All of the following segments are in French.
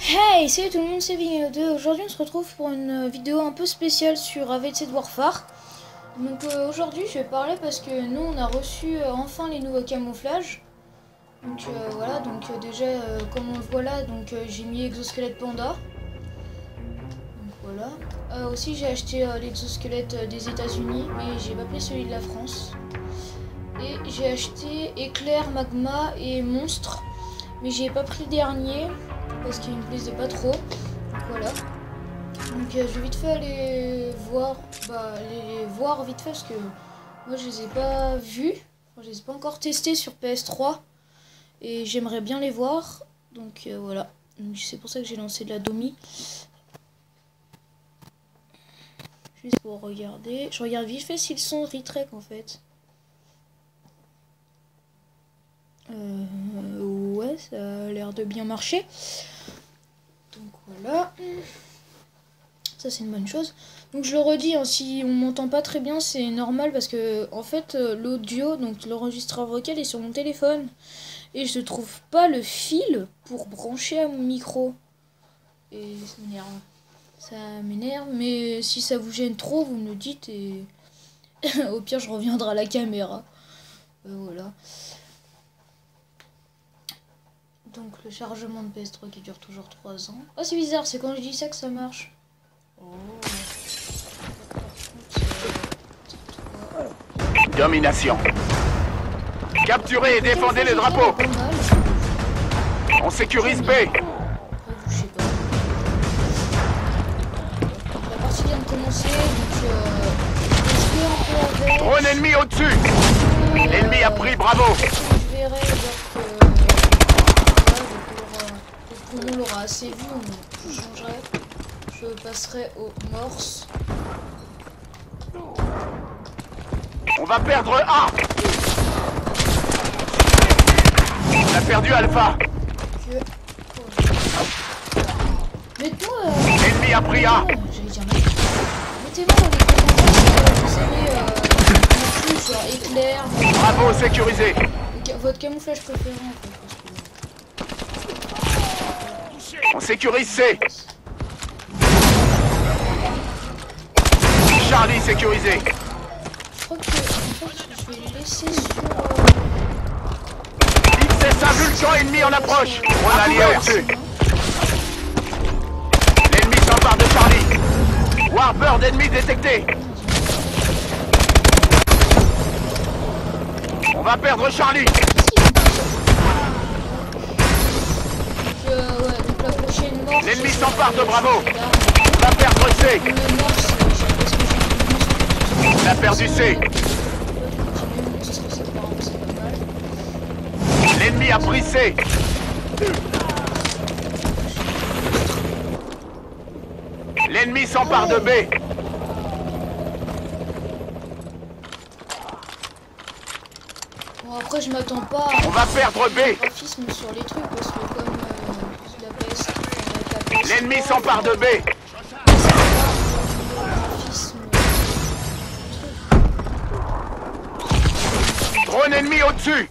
Hey, salut tout le monde, c'est Vigno2. Aujourd'hui, on se retrouve pour une vidéo un peu spéciale sur AVC de Warfare. Donc aujourd'hui, je vais parler parce que nous, on a reçu enfin les nouveaux camouflages. Donc voilà, donc déjà, comme on le voit là, donc j'ai mis exosquelette panda. Donc voilà. Aussi, j'ai acheté l'exosquelette des États-Unis, mais j'ai pas pris celui de la France. Et j'ai acheté éclair, magma et monstre, mais j'ai pas pris le dernier parce qu'il me plaisait pas trop. Donc voilà. Donc je vais vite fait aller voir, les voir vite fait parce que moi je les ai pas vus, enfin, je les ai pas encore testés sur PS3 et j'aimerais bien les voir. Donc voilà. C'est pour ça que j'ai lancé de la Domi. Juste pour regarder. Je regarde vite fait s'ils sont retrack en fait. Ouais, ça a l'air de bien marcher. Donc voilà. Ça c'est une bonne chose. Donc je le redis, hein, si on m'entend pas très bien, c'est normal parce que en fait l'audio, donc l'enregistreur vocal est sur mon téléphone et je trouve pas le fil pour brancher à mon micro. Et ça m'énerve. Ça m'énerve, mais si ça vous gêne trop, vous me le dites et au pire je reviendrai à la caméra. Voilà. Donc le chargement de PS3 qui dure toujours 3 ans. Oh c'est bizarre, c'est quand je dis ça que ça marche. Oh. Domination. Capturez et défendez le drapeau. On sécurise B. Je sais pas. La partie vient de commencer, donc je vais un peu avec. Drone ennemi au-dessus. L'ennemi a pris Bravo. Je verrai on l'aura assez vu, je changerai. Je passerai au morse. On va perdre A. On a perdu Alpha. Mettez-moi L'ennemi a pris A. j'allais dire mettez-moi dans les commentaires vous savez le plus genre éclair. Bravo sécurisé. Votre camouflage préféré en fait. On sécurise C. Charlie sécurisé. Je crois que en fait, je vais le laisser sur. XS un Vulcan ennemi en approche. On a lié au-dessus. L'ennemi s'empare de Charlie. Warbird ennemi détecté. On va perdre Charlie. Ouais, donc la prochaine morse. L'ennemi s'empare de Bravo. On va perdre C. Le morse, On a perdu C. L'ennemi a pris C. L'ennemi s'empare de B. Bon après je m'attends pas On va perdre B. à graphisme sur les trucs parce que comme la PS, avec la PS3, L'ennemi s'empare de B. Drone ennemi au-dessus.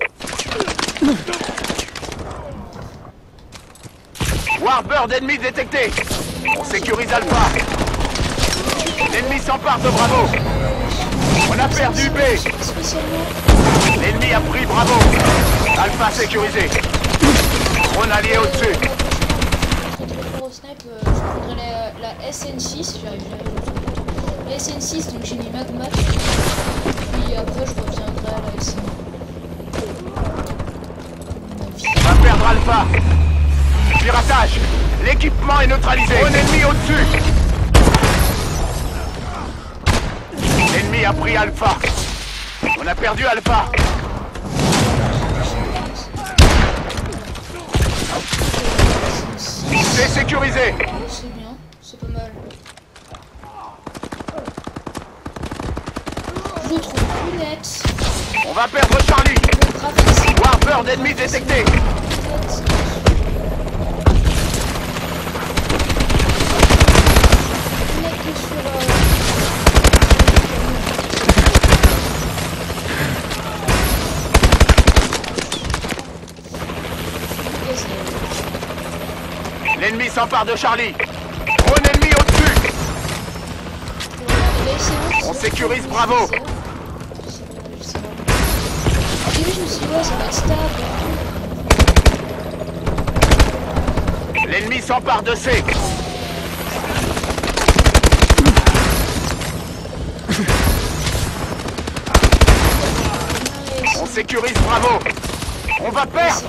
Warbird ennemi détecté. On sécurise Alpha. L'ennemi s'empare de Bravo. On a perdu B. L'ennemi a pris Bravo. Alpha sécurisé. Drone allié au-dessus. Je prendrai la SN6, j'arrive. La SN6, donc j'ai mis magma. Puis après je reviendrai à la SN. On va perdre Alpha. Piratage. L'équipement est neutralisé. Un ennemi au-dessus. L'ennemi a pris Alpha. On a perdu Alpha. C'est sécurisé. C'est bien, c'est pas mal. Je le trouve plus net. On va perdre Charlie. Le graphisme Warbird ennemi détecté. net. Net que sur L'ennemi s'empare de Charlie. Drone ennemi au-dessus. On sécurise Bravo. Oui, je me suis dit, ouais, ça va être stable. L'ennemi s'empare de C. On sécurise Bravo. On va perdre.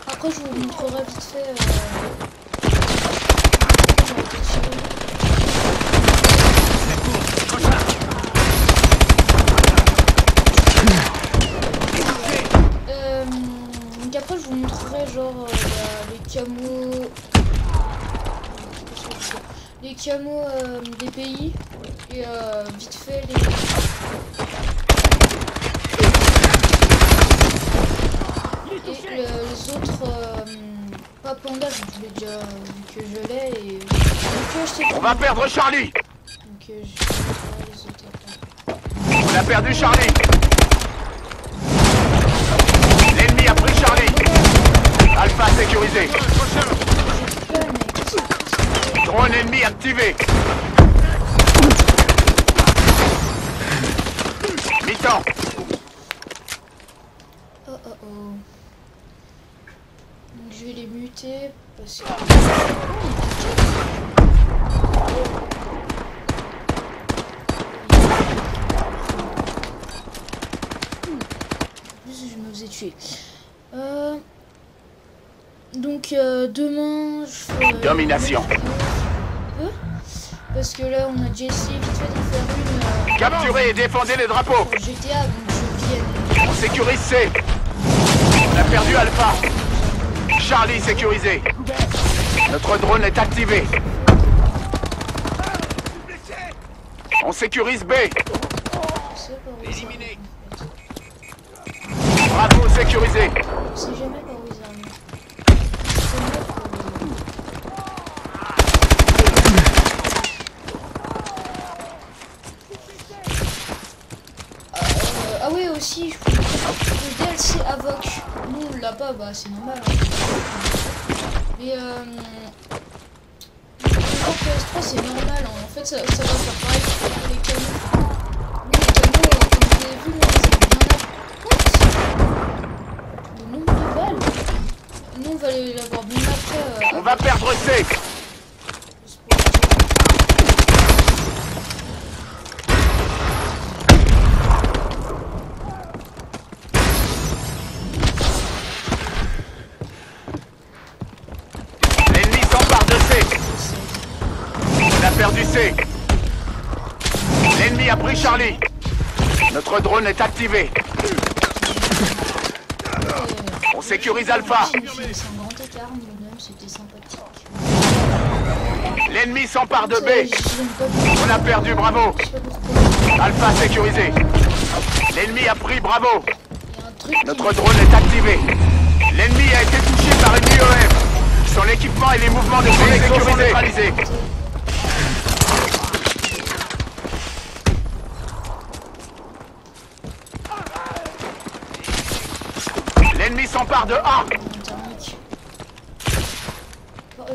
Après, je vous montrerai vite fait. Donc après, je vous montrerai genre les camos des pays et vite fait les. Et les autres, pas panda, je voulais déjà que je l'ai et on va perdre Charlie. Donc je vais faire les autres après. On a perdu Charlie. L'ennemi a pris Charlie. Alpha sécurisé. Drone ennemi activé. Mi-temps. Oh oh oh. Donc je vais les muter parce que. Je me faisais tuer. Donc demain je ferai Domination. parce que là on a déjà essayé vite fait d'en faire une Capturez et défendez les drapeaux. pour GTA, donc je viens. On sécurise C. On a perdu Alpha. Charlie sécurisé. Notre drone est activé. On sécurise B. Éliminé. Bravo sécurisé. Je sais jamais par où ils arrivent. Ah oui aussi, le DLC Avoc. Nous on l'a pas, bah c'est normal. Hein. Mais le PS3 c'est normal, hein. En fait ça va faire pareil pour les canons. Oui, les canons, comme vous avez vu, moi, le nombre de balles. Nous on va l'avoir bien après. On va perdre C. L'ennemi s'empare de C. On a perdu C. L'ennemi a pris Charlie. Notre drone est activé. On sécurise Alpha. C'est un grand écart, mais même c'était sympathique. L'ennemi s'empare de B. J'aime pas beaucoup. On a perdu Bravo. Je sais pas pourquoi. Alpha sécurisé. L'ennemi a pris Bravo. Il y a un truc qui Notre drone est activé. L'ennemi a été touché par une IEM. Son équipement et les mouvements de son exo sont neutralisés. L'ennemi s'empare de A. thermique.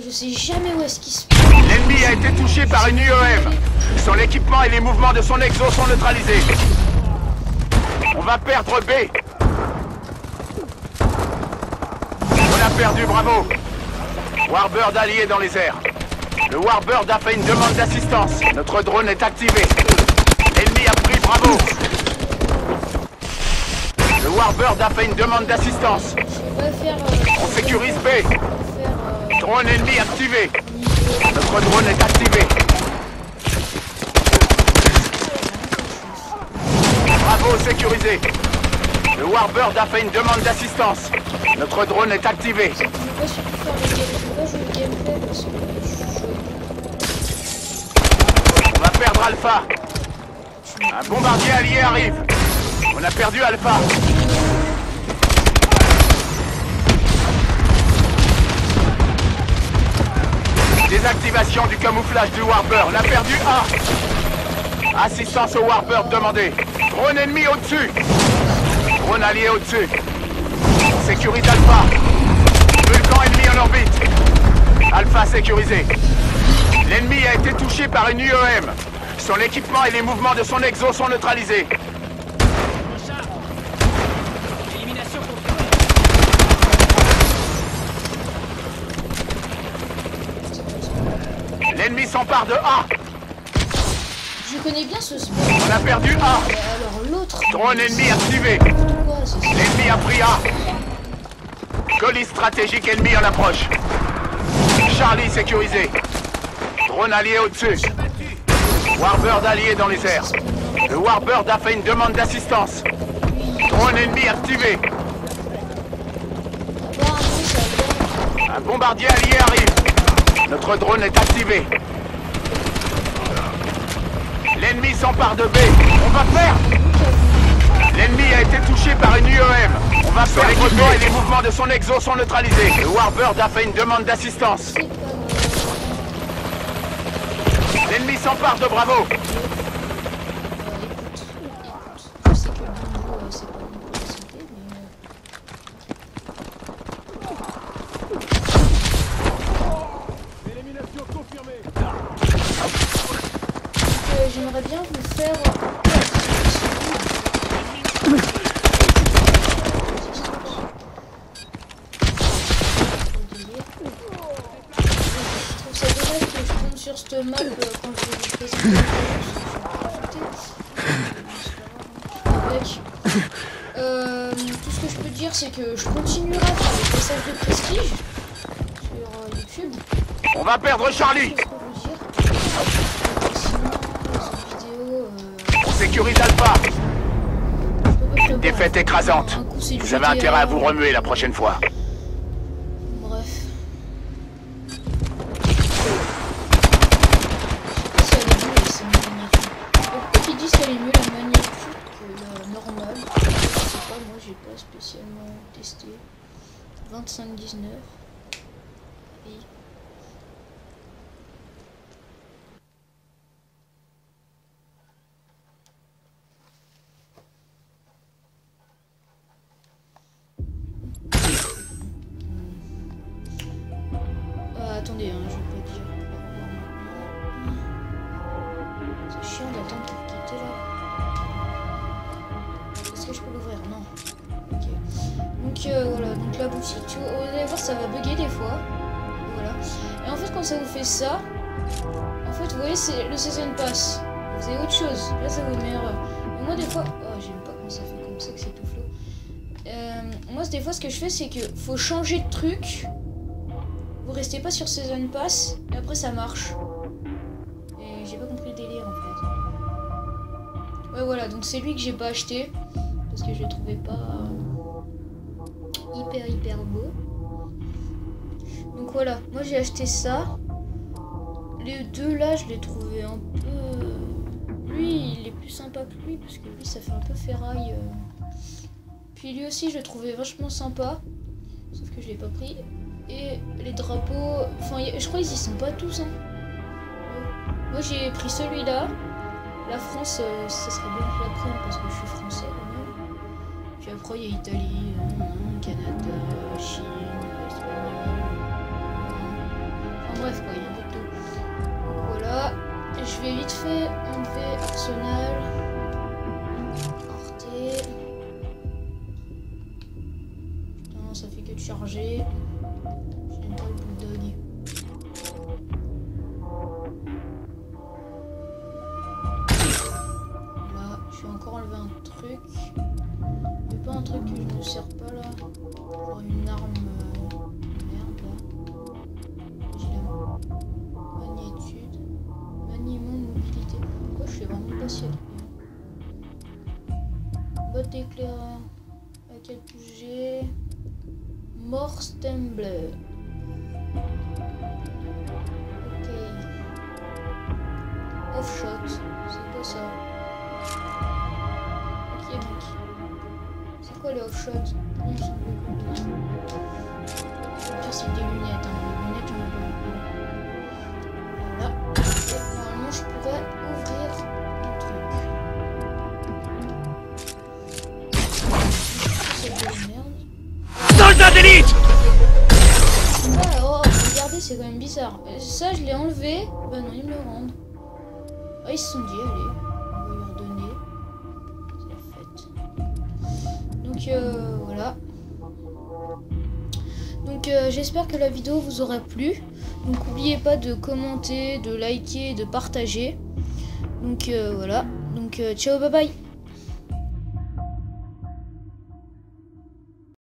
Je sais jamais où est-ce qu'il se L'ennemi a été touché par une IEM. Son équipement et les mouvements de son exo sont neutralisés. On va perdre B. On a perdu Bravo. Warbird allié dans les airs. Le Warbird a fait une demande d'assistance. Notre drone est activé. L'ennemi a pris Bravo. Le Warbird a fait une demande d'assistance. Je vais faire. On sécurise B. Faire. Drone ennemi activé. Notre drone est activé. Bravo sécurisé. Le Warbird a fait une demande d'assistance. Notre drone est activé. Je vais pas surtout faire le gameplay. Je vais pas jouer le gameplay parce que je On va perdre Alpha. Un bombardier allié arrive. On a perdu Alpha. Désactivation du camouflage du Warbird. On a perdu A. Assistance au Warbird demandée. Drone ennemi au-dessus. Drone allié au-dessus. sécurise Alpha. Vulcan ennemi en orbite. Alpha sécurisé. L'ennemi a été touché par une UEM. Son équipement et les mouvements de son exo sont neutralisés. Élimination confirmée. L'ennemi s'empare de A. Je connais bien ce sport. On a perdu A. Alors l'autre. Drone ennemi activé. Quoi, c'est ça? L'ennemi a pris A. Colis stratégique ennemi en approche. Charlie sécurisé. Drone allié au-dessus. Warbird allié dans les airs. Le Warbird a fait une demande d'assistance. Drone ennemi activé. Apparemment, ça va. Un bombardier allié arrive. Notre drone est activé. L'ennemi s'empare de B. On va perdre. L'ennemi a été touché par une UEM. On va perdre B et les mouvements de son exo sont neutralisés. Le Warbird a fait une demande d'assistance. C'est pas grave. L'ennemi s'empare de Bravo. Écoute, je sais que le bingo, c'est pas bon pour la santé, mais... Élimination confirmée. j'aimerais bien vous faire... Je trouve ça dommage que je tombe sur cette map quand je vais vous présenter. Tout ce que je peux dire, c'est que je continuerai à faire des passages de prestige sur YouTube. On va perdre Charlie. Qu'est-ce que je peux vous dire? Sinon, cette vidéo, On sécurise Alpha. je peux pas prévoir. Défaite écrasante. Un coup, c'est du Vous avez GTA. intérêt à vous remuer la prochaine fois. Bref. Je sais pas si elle est mieux, c'est une magnifique. Pourquoi qu'ils disent qu'elle est mieux la magnifique que la normale? Je sais pas, moi j'ai pas spécialement testé. 25,19. Et... attendez, hein, je vais pas dire. C'est chiant d'attendre pour quitter là. Est-ce que je peux l'ouvrir? Non. Ok. Donc voilà, donc la boutique, vous allez voir, ça va bugger des fois. Voilà. Et en fait, quand ça vous fait ça, en fait, vous voyez, c'est le Season Pass. Vous avez autre chose. Là, ça vous met erreur. Mais moi, des fois, oh, j'aime pas quand ça fait comme ça, que c'est tout flou. Moi, des fois, ce que je fais, c'est que faut changer de truc. Vous restez pas sur Season Pass, et après ça marche. Et j'ai pas compris le délire en fait. Ouais voilà, donc c'est lui que j'ai pas acheté. Parce que je le trouvais pas hyper beau. Donc voilà, moi j'ai acheté ça. Les deux là, je les trouvais un peu... Lui, il est plus sympa que lui, parce que lui, ça fait un peu ferraille. Puis lui aussi, je le trouvais vachement sympa. Sauf que je l'ai pas pris. Et les drapeaux, enfin je crois qu'ils y sont pas tous hein. Moi j'ai pris celui-là. La France, ça serait bien que je la prenne parce que je suis français quand même. Puis après il y a Italie, Canada, Chine, Espagnol. Enfin bref quoi, il y a un peu de tout. Donc voilà. Je vais vite fait enlever Arsenal. Arte. Putain, ça fait que de charger. J'aime pas le bulldog. Là, je vais encore enlever un truc. Mais pas un truc que je ne sers pas là. Genre une arme merde là. J'ai la magnitude. Maniement, mobilité. Pourquoi je sais vraiment pas si elle est bien. Botte d'éclaireur. À quelle touche j'ai? Morstembler. Ok. Offshot. C'est quoi ça? Ok mec. C'est quoi les offshots? Il me semble que... Le pire c'est des lunettes. Hein. Les lunettes j'en ai pas. Voilà. Et normalement je pourrais ouvrir le truc. C'est de la merde. Vite! Ouais, oh, regardez, c'est quand même bizarre. Ça, je l'ai enlevé. Bah non, ils me le rendent. Ah, ils se sont dit, allez, on va leur donner. C'est la fête. Donc, voilà. Donc, j'espère que la vidéo vous aura plu. Donc, n'oubliez pas de commenter, de liker, de partager. Donc, voilà. Donc, ciao, bye bye.